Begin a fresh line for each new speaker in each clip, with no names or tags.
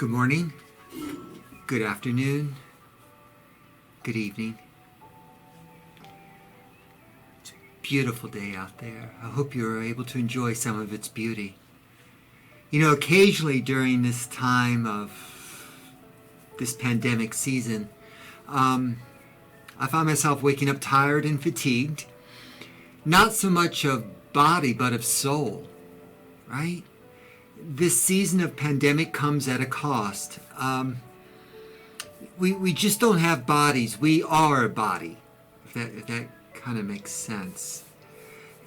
Good morning, good afternoon, good evening. It's a beautiful day out there. I hope you're able to enjoy some of its beauty. You know, occasionally during this time of this pandemic season, I find myself waking up tired and fatigued. Not so much of body, but of soul, right? This season of pandemic comes at a cost. We just don't have bodies. We are a body, if that kind of makes sense.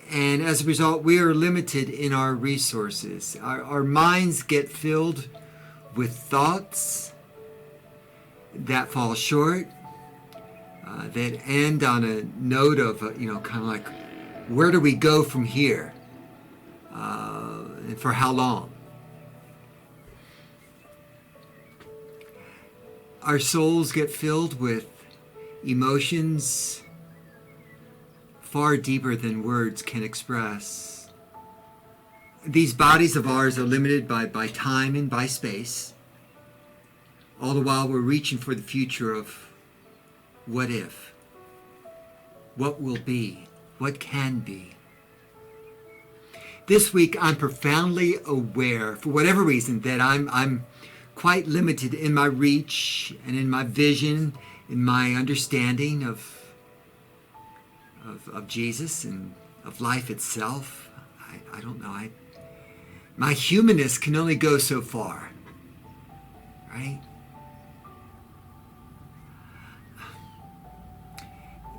And as a result, we are limited in our resources. Our minds get filled with thoughts that fall short, that end on a note of, kind of like, where do we go from here? And for how long? Our souls get filled with emotions far deeper than words can express. These bodies of ours are limited by time and by space. All the while we're reaching for the future of what if, what will be, what can be. This week I'm profoundly aware, for whatever reason, that I'm quite limited in my reach and in my vision, in my understanding of Jesus and of life itself. I don't know. My humanness can only go so far, right?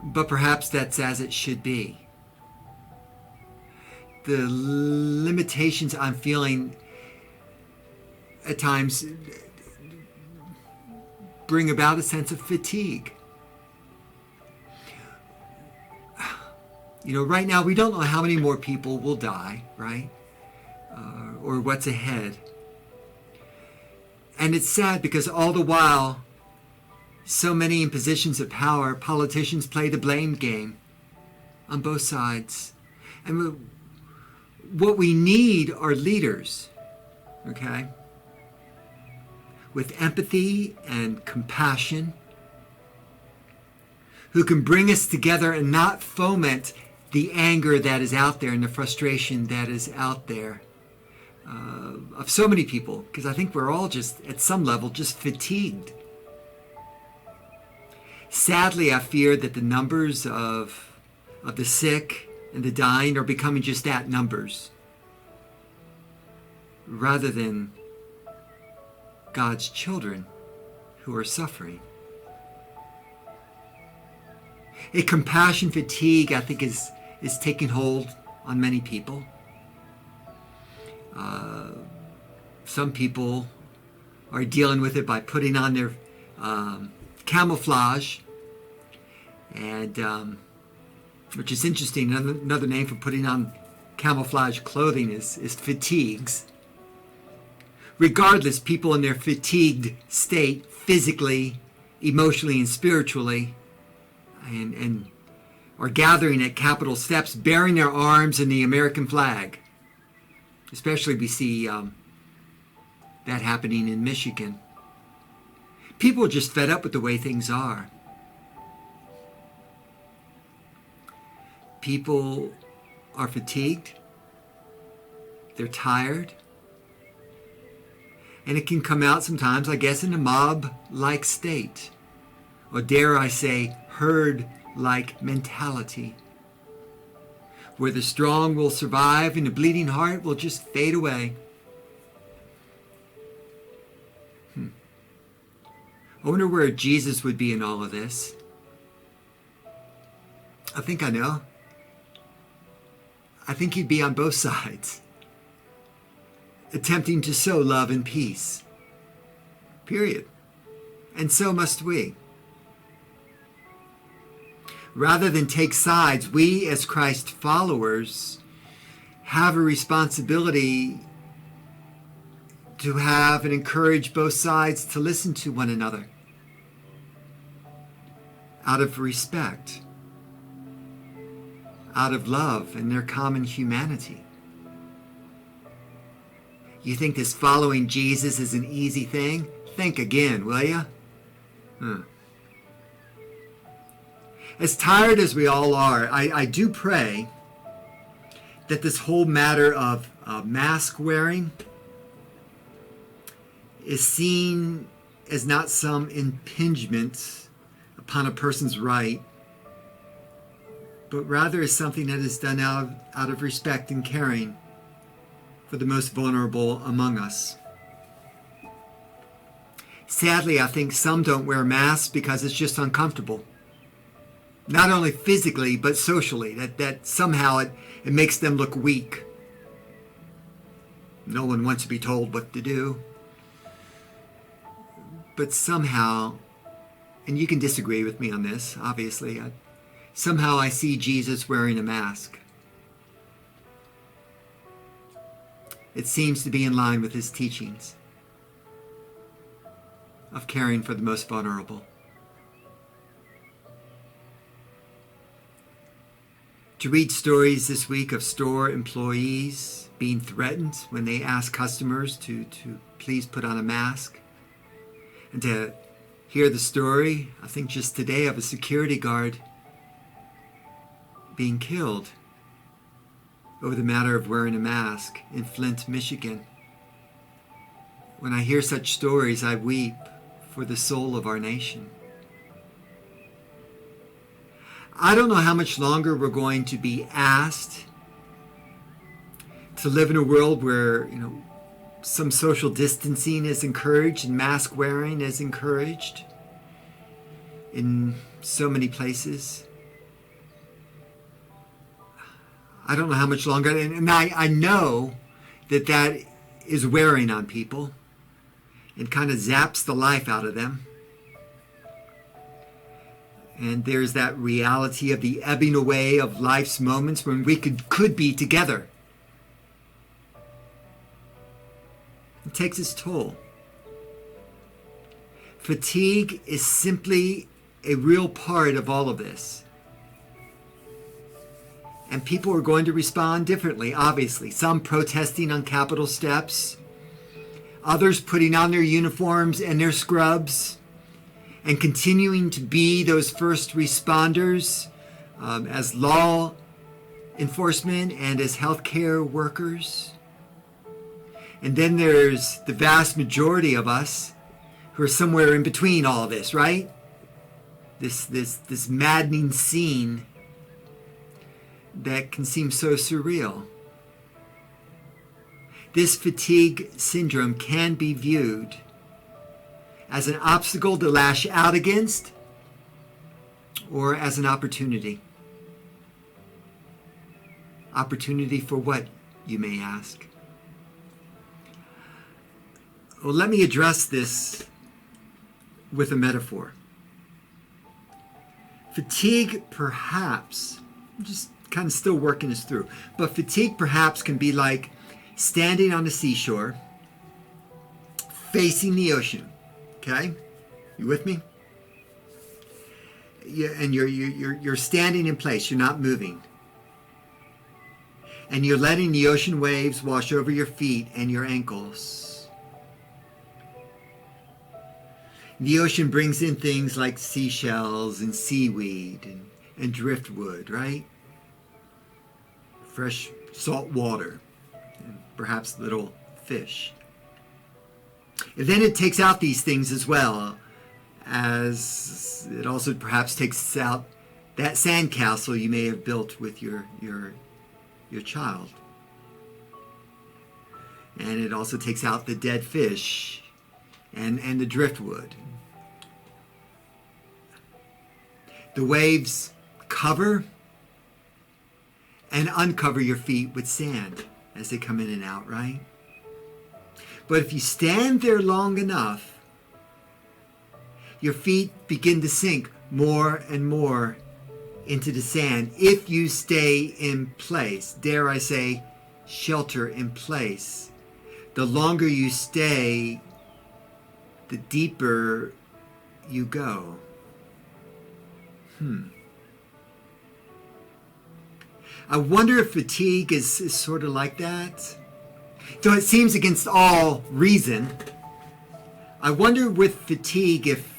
But perhaps that's as it should be. The limitations I'm feeling at times bring about a sense of fatigue. You know, right now we don't know how many more people will die, right? Or what's ahead. And it's sad because all the while, so many in positions of power, politicians play the blame game on both sides. And what we need are leaders, okay? With empathy and compassion, who can bring us together and not foment the anger that is out there and the frustration that is out there of so many people, because I think we're all just, at some level, just fatigued. Sadly, I fear that the numbers of the sick and the dying are becoming just that, numbers, rather than God's children who are suffering. A compassion fatigue, I think, is taking hold on many people. Some people are dealing with it by putting on their camouflage, and which is interesting. Another name for putting on camouflage clothing is fatigues. Regardless, people in their fatigued state, physically, emotionally, and spiritually, and are gathering at Capitol steps, bearing their arms in the American flag. Especially we see that happening in Michigan. People are just fed up with the way things are. People are fatigued. They're tired. And it can come out sometimes, I guess, in a mob-like state. Or dare I say, herd-like mentality. Where the strong will survive and the bleeding heart will just fade away. I wonder where Jesus would be in all of this. I think I know. I think he'd be on both sides, attempting to sow love and peace. Period. And so must we. Rather than take sides, we as Christ followers have a responsibility to have and encourage both sides to listen to one another out of respect, out of love and their common humanity. You think this following Jesus is an easy thing? Think again, will you? As tired as we all are, I do pray that this whole matter of mask wearing is seen as not some impingement upon a person's right, but rather as something that is done out of respect and caring for the most vulnerable among us. Sadly, I think some don't wear masks because it's just uncomfortable. Not only physically, but socially. That somehow it makes them look weak. No one wants to be told what to do. But somehow, and you can disagree with me on this, obviously, somehow I see Jesus wearing a mask. It seems to be in line with his teachings of caring for the most vulnerable. To read stories this week of store employees being threatened when they ask customers to please put on a mask. And to hear the story, I think just today, of a security guard being killed over the matter of wearing a mask in Flint, Michigan. When I hear such stories, I weep for the soul of our nation. I don't know how much longer we're going to be asked to live in a world where, some social distancing is encouraged and mask wearing is encouraged in so many places. I don't know how much longer, and I know that is wearing on people and kind of zaps the life out of them. And there's that reality of the ebbing away of life's moments when we could be together. It takes its toll. Fatigue is simply a real part of all of this. And people are going to respond differently, obviously. Some protesting on Capitol steps, others putting on their uniforms and their scrubs, and continuing to be those first responders as law enforcement and as healthcare workers. And then there's the vast majority of us who are somewhere in between all of this, right? This maddening scene that can seem so surreal. This fatigue syndrome can be viewed as an obstacle to lash out against or as an opportunity. Opportunity for what, you may ask? Well, let me address this with a metaphor. Fatigue perhaps, I'm just kind of still working this through, but fatigue perhaps can be like standing on the seashore, facing the ocean. Okay, you with me? And you're standing in place. You're not moving, and you're letting the ocean waves wash over your feet and your ankles. The ocean brings in things like seashells and seaweed and driftwood, right? Fresh salt water, and perhaps little fish. And then it takes out these things as well, as it also perhaps takes out that sandcastle you may have built with your child. And it also takes out the dead fish and the driftwood. The waves cover and uncover your feet with sand as they come in and out, right? But if you stand there long enough, your feet begin to sink more and more into the sand if you stay in place. Dare I say, shelter in place. The longer you stay, the deeper you go. I wonder if fatigue is sort of like that. Though it seems against all reason, I wonder with fatigue if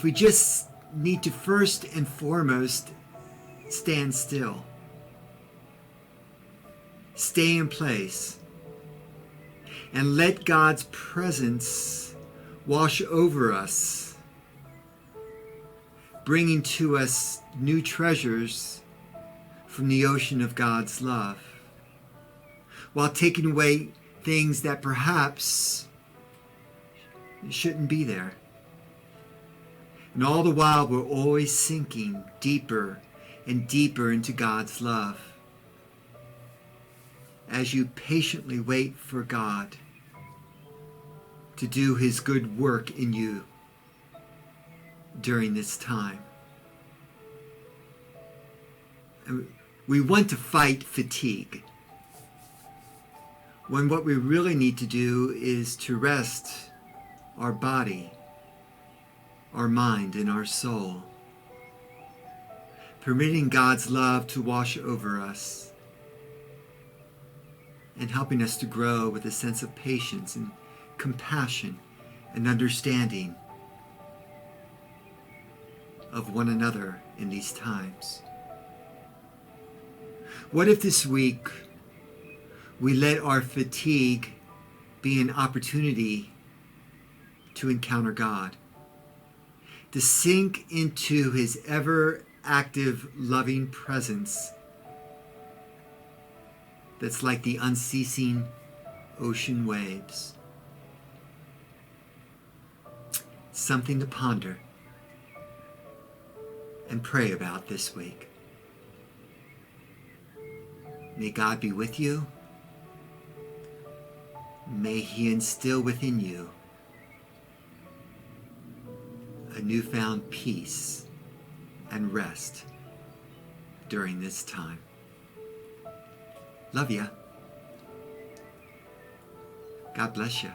we just need to first and foremost stand still. Stay in place and let God's presence wash over us, bringing to us new treasures from the ocean of God's love, while taking away things that perhaps shouldn't be there. And all the while, we're always sinking deeper and deeper into God's love as you patiently wait for God to do his good work in you during this time. We want to fight fatigue, when what we really need to do is to rest our body, our mind, and our soul, permitting God's love to wash over us and helping us to grow with a sense of patience and compassion and understanding of one another in these times. What if this week we let our fatigue be an opportunity to encounter God, to sink into his ever active, loving presence that's like the unceasing ocean waves? Something to ponder and pray about this week. May God be with you. May he instill within you a newfound peace and rest during this time. Love ya. God bless you.